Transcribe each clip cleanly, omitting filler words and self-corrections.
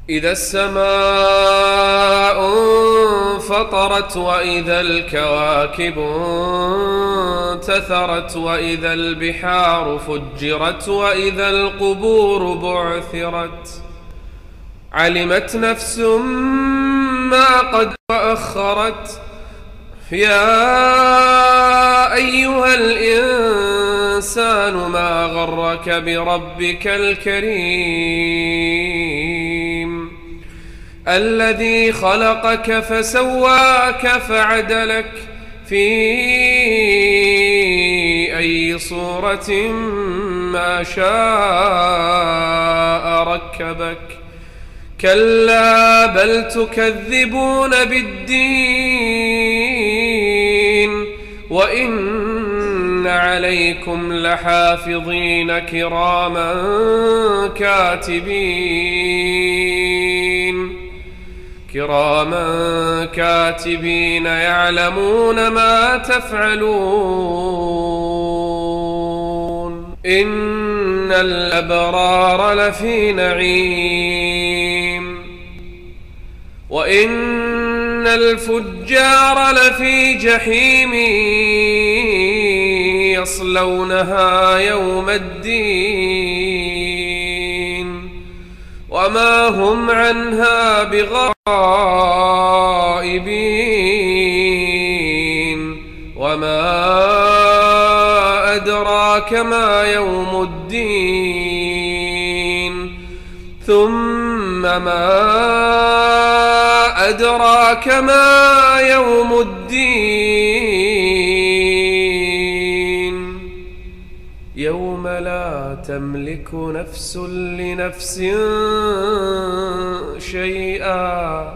إذا السماء انفطرت وإذا الكواكب انتثرت وإذا البحار فجرت وإذا القبور بعثرت علمت نفس ما قد وأخرت يا أيها الإنسان ما غرك بربك الكريم الذي خلقك فسواك فعدلك في أي صورة ما شاء ركبك كلا بل تكذبون بالدين وإن عليكم لحافظين كراما كاتبين يعلمون ما تفعلون إن الأبرار لفي نعيم وإن الفجار لفي جحيم يصلونها يوم الدين وما هم عنها بغائبين وما أدراك ما يوم الدين ثم ما أدراك ما يوم الدين يوم لا تملك نفس لنفس شيئا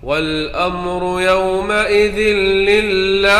والأمر يومئذ لله